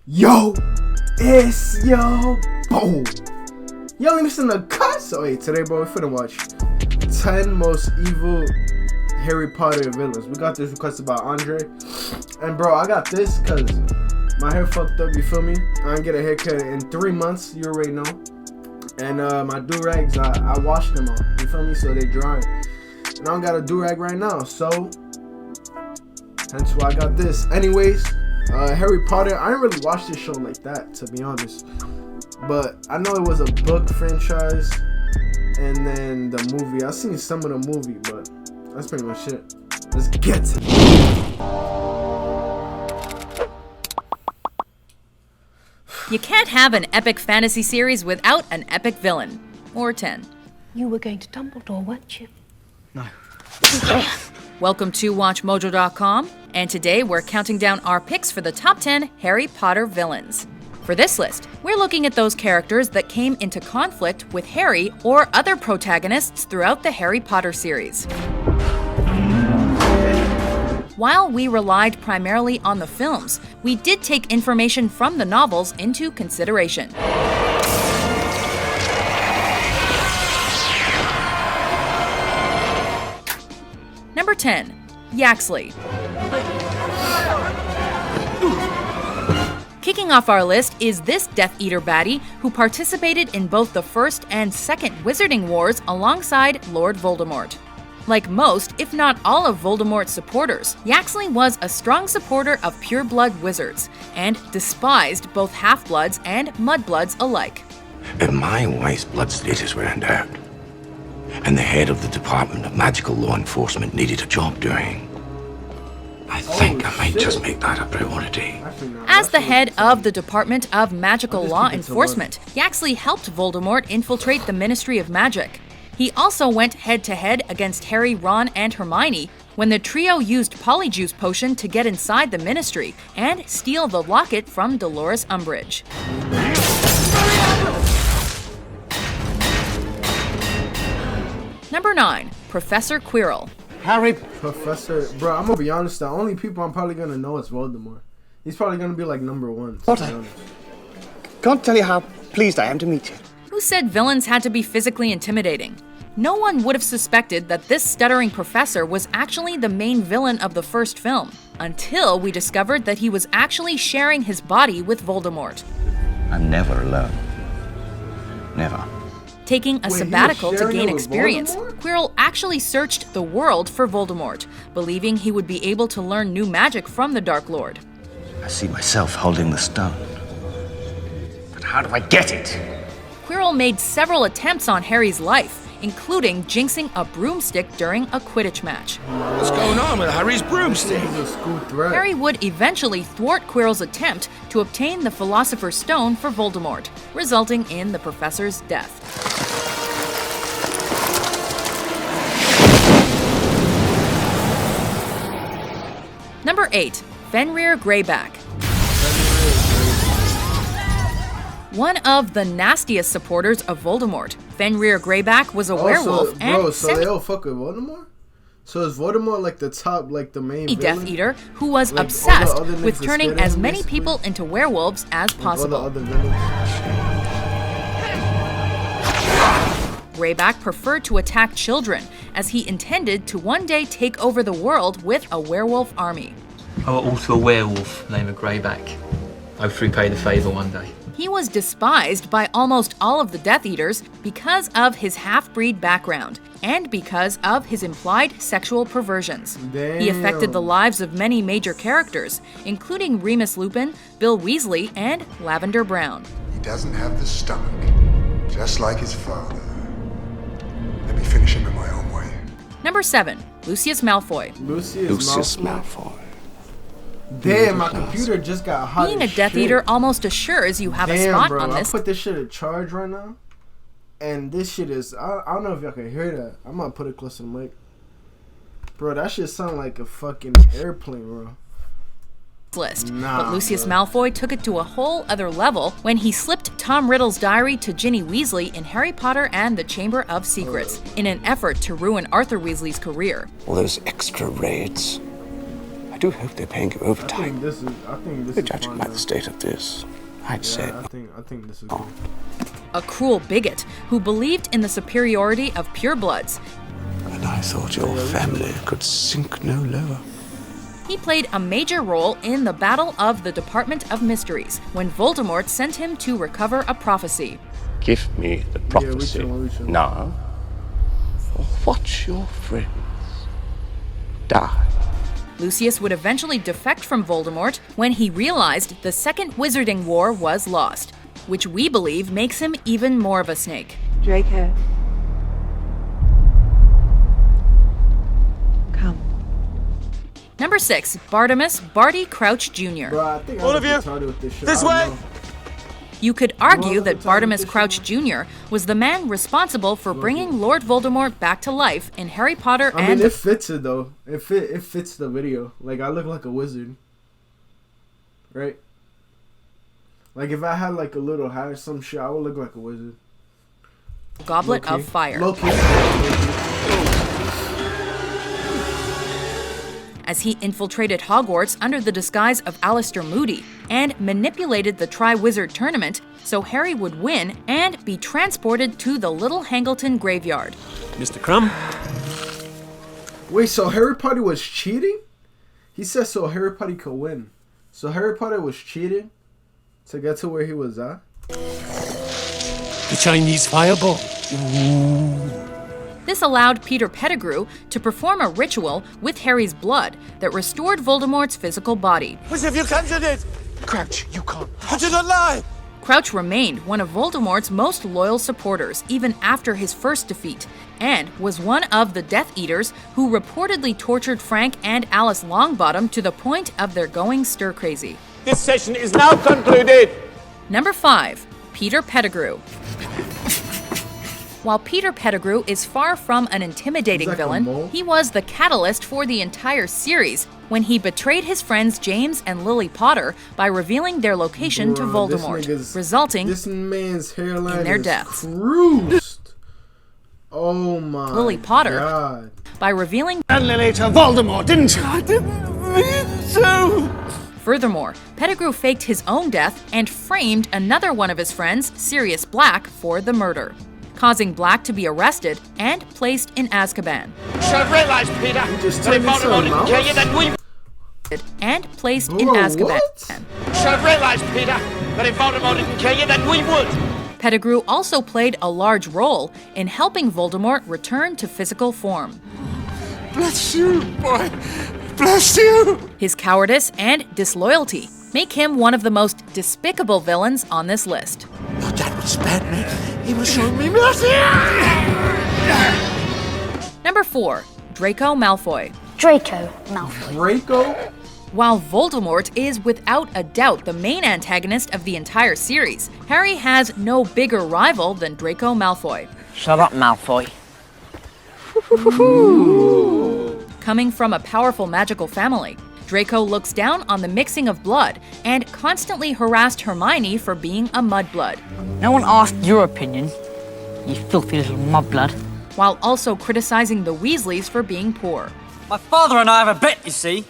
Yo, it's yo, boom. Y'all listen to cut. So hey, today, bro, we're finna watch 10 most evil Harry Potter villains. We got this requested by Andre, and bro, I got this because my hair fucked up. You feel me? I didn't get a haircut in 3 months. You already know. And my do rags, I washed them all. You feel me? So they drying. And I don't got a do rag right now. So hence why I got this. Anyways. Harry Potter, I didn't really watch this show like that, to be honest. But I know it was a book franchise and then the movie. I've seen some of the movie, but that's pretty much it. Let's get to it. You can't have an epic fantasy series without an epic villain. Or 10. You were going to Dumbledore, weren't you? No. Welcome to WatchMojo.com, and today we're counting down our picks for the top 10 Harry Potter villains. For this list, we're looking at those characters that came into conflict with Harry or other protagonists throughout the Harry Potter series. While we relied primarily on the films, we did take information from the novels into consideration. Number 10. Yaxley. Kicking off our list is this Death Eater baddie who participated in both the First and Second Wizarding Wars alongside Lord Voldemort. Like most, if not all of Voldemort's supporters, Yaxley was a strong supporter of pure-blood wizards and despised both half-bloods and mudbloods alike. If my wife's blood status were in doubt, and the head of the Department of Magical Law Enforcement needed a job doing, I think I might just make that a priority. As the head of the Department of Magical Law Enforcement, Yaxley helped Voldemort infiltrate the Ministry of Magic. He also went head-to-head against Harry, Ron, and Hermione when the trio used Polyjuice Potion to get inside the Ministry and steal the locket from Dolores Umbridge. Number 9. Professor Quirrell. Harry. Professor, bro, I'm gonna be honest, the only people I'm probably gonna know is Voldemort. He's probably gonna be like number 1. What? I can't tell you how pleased I am to meet you. Who said villains had to be physically intimidating? No one would have suspected that this stuttering professor was actually the main villain of the first film, until we discovered that he was actually sharing his body with Voldemort. I'm never alone. Never. Taking a sabbatical to gain experience, Quirrell actually searched the world for Voldemort, believing he would be able to learn new magic from the Dark Lord. I see myself holding the stone. But how do I get it? Quirrell made several attempts on Harry's life, including jinxing a broomstick during a Quidditch match. What's going on with Harry's broomstick? Harry would eventually thwart Quirrell's attempt to obtain the Philosopher's Stone for Voldemort, resulting in the professor's death. Number 8. Fenrir Greyback. One of the nastiest supporters of Voldemort, Fenrir Greyback was a werewolf so they all fuck with Voldemort? So is Voldemort like the top, like the main Death villain? Eater who was like obsessed all the with turning as many basically? people into werewolves as possible. All the other villains. Greyback preferred to attack children, as he intended to one day take over the world with a werewolf army. I will alter a werewolf named a Greyback. Hopefully pay the favour one day. He was despised by almost all of the Death Eaters because of his half-breed background and because of his implied sexual perversions. Damn. He affected the lives of many major characters, including Remus Lupin, Bill Weasley, and Lavender Brown. He doesn't have the stomach, just like his father. Let me finish him in my own way. Number 7. Lucius Malfoy. Lucius Malfoy. Damn, my computer just got hot. Being a Death Eater almost assures you have a spot bro, on this. I put this shit in charge right now, and this shit is, I don't know if y'all can hear that. I'm gonna put it close to the mic. Bro, that shit sound like a fucking airplane, bro. List. Nah, but Lucius bro. Malfoy took it to a whole other level when he slipped Tom Riddle's diary to Ginny Weasley in Harry Potter and the Chamber of Secrets in an effort to ruin Arthur Weasley's career. All those extra raids. do hope they're paying you I overtime. think this But is judging fun, by though. the state of this, I'd say Yeah, I think this is good. A cruel bigot who believed in the superiority of purebloods. And I thought your family could sink no lower. He played a major role in the Battle of the Department of Mysteries when Voldemort sent him to recover a prophecy. Give me the prophecy we shall. now, or watch your friends die. Lucius would eventually defect from Voldemort when he realized the Second Wizarding War was lost, which we believe makes him even more of a snake. Draco. Come. Number 6, Bartimus Barty Crouch Jr. Bro, I think All I'm of you, retarded with this shit. this I don't way. know. You could argue Well, that it's on Bartimus this Crouch Jr. was the man responsible for bringing Lord Voldemort back to life in Harry Potter I and mean, it fits it though. It fits the video. Like, I look like a wizard, right? Like, if I had like a little hat or some shit, I would look like a wizard. the Goblet Low-key. of Fire. Low-key. As he infiltrated Hogwarts under the disguise of Aleister Moody and manipulated the Triwizard Tournament so Harry would win and be transported to the Little Hangleton graveyard. Mr. Crumb. Wait, so Harry Potter was cheating? He said so Harry Potter could win. So Harry Potter was cheating to get to where he was at? The Chinese fireball. This allowed Peter Pettigrew to perform a ritual with Harry's blood that restored Voldemort's physical body. What have you conjured it? Crouch, you can't. I do not lie. Crouch remained one of Voldemort's most loyal supporters even after his first defeat, and was one of the Death Eaters who reportedly tortured Frank and Alice Longbottom to the point of their going stir-crazy. This session is now concluded. Number 5, Peter Pettigrew. While Peter Pettigrew is far from an intimidating He's like a villain, mole? he was the catalyst for the entire series when he betrayed his friends James and Lily Potter by revealing their location to Bro, this Voldemort, nigga's- resulting This man's hairline in their is deaths. Cruised. Oh my Lily Potter. God. by revealing And Lily to Voldemort, didn't you? I didn't mean to. Furthermore, Pettigrew faked his own death and framed another one of his friends, Sirius Black, for the murder, causing Black to be arrested and placed in Azkaban. Should have realized, Peter. just that if turned into a Voldemort didn't mouse? kill you, then we. And placed in Bro, Azkaban. what? Should have realized, Peter, that if Voldemort didn't kill you, then we would. Pettigrew also played a large role in helping Voldemort return to physical form. Bless you, boy. Bless you. His cowardice and disloyalty make him one of the most despicable villains on this list. Your dad would spare me. He was showing me mercy. Number 4, Draco Malfoy. Draco Malfoy. Draco? While Voldemort is without a doubt the main antagonist of the entire series, Harry has no bigger rival than Draco Malfoy. Shut up, Malfoy. Coming from a powerful magical family, Draco looks down on the mixing of blood and constantly harassed Hermione for being a mudblood, No one asked your opinion, you filthy little mudblood. while also criticizing the Weasleys for being poor. My father and I have a bet, you see.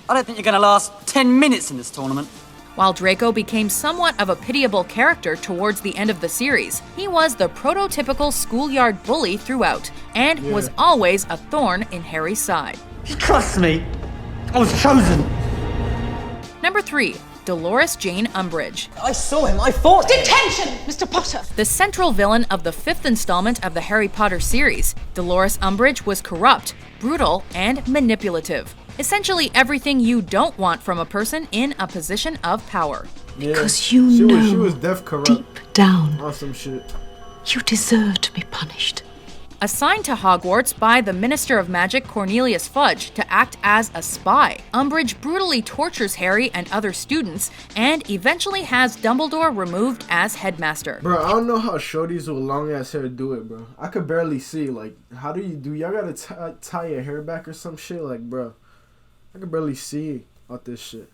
I don't think you're gonna last 10 minutes in this tournament. While Draco became somewhat of a pitiable character towards the end of the series, he was the prototypical schoolyard bully throughout, and was always a thorn in Harry's side. Trust me, I was chosen. Number 3, Dolores Jane Umbridge. I saw him, I fought him. Detention, Mr. Potter! The central villain of the 5th installment of the Harry Potter series, Dolores Umbridge was corrupt, brutal, and manipulative. Essentially everything you don't want from a person in a position of power. Because you She know was deaf corrupt deep down on some shit. you deserve to be punished. Assigned to Hogwarts by the Minister of Magic Cornelius Fudge to act as a spy, Umbridge brutally tortures Harry and other students and eventually has Dumbledore removed as headmaster. Bro, I don't know how shorties with long ass hair do it, bro. I could barely see. Like, how do y'all gotta tie your hair back or some shit? Like, bro, I could barely see out this shit.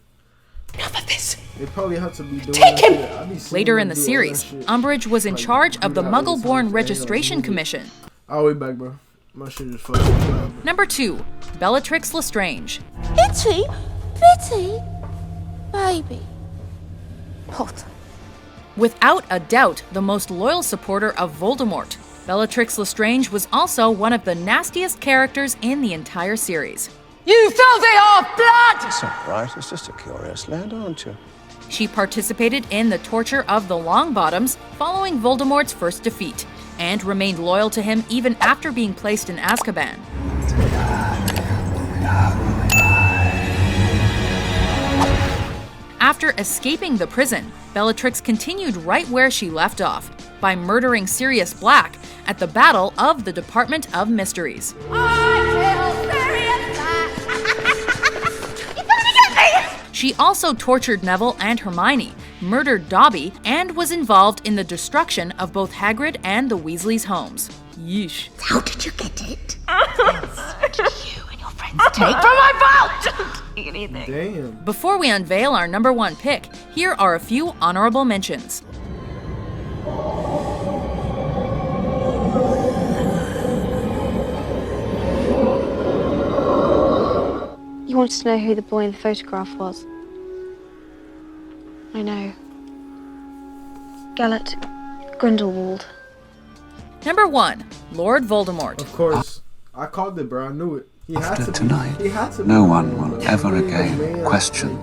Enough of this. They probably have to be doing Take that him! shit. I be seeing Later in them the do all that series, shit. Umbridge was in Like, charge of do the that all the time Muggle-born for any, like, Registration movie. Commission. I'll wait back, bro. My shit just fucking up. Number 2. Bellatrix Lestrange. Itty bitty baby Potter. Without a doubt, the most loyal supporter of Voldemort, Bellatrix Lestrange was also one of the nastiest characters in the entire series. You filthy half-blood! It's all right. It's just a curious lad, aren't you? She participated in the torture of the Longbottoms following Voldemort's first defeat, and remained loyal to him even after being placed in Azkaban. After escaping the prison, Bellatrix continued right where she left off, by murdering Sirius Black at the Battle of the Department of Mysteries. She also tortured Neville and Hermione, murdered Dobby, and was involved in the destruction of both Hagrid and the Weasleys' homes. Yeesh. How did you get it? What did you and your friends take from my vault? Anything. Damn. Before we unveil our number 1 pick, here are a few honorable mentions. You wanted to know who the boy in the photograph was. I know. Gellert Grindelwald. Number 1. Lord Voldemort. Of course. I called it, bro. I knew it. He had After to tonight, be. He had to be. no one will ever again question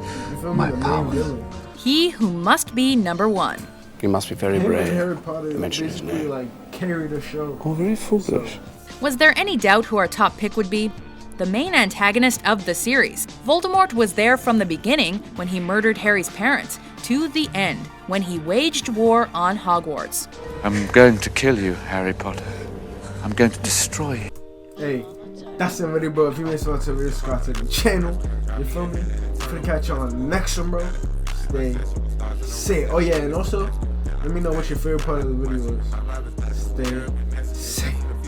my powers. He who must be number 1. You must be very Him and brave. Harry Potter Mention his basically name. like carry the show. Or very foolish. Was there any doubt who our top pick would be? The main antagonist of the series, Voldemort was there from the beginning when he murdered Harry's parents, to the end when he waged war on Hogwarts. I'm going to kill you, Harry Potter. I'm going to destroy you. Hey, that's it, really, bro. If you missed one, subscribe to the channel. You feel me? Gonna catch you on the next one, bro. Stay safe. Oh yeah, and also let me know what your favorite part of the video is. Stay safe.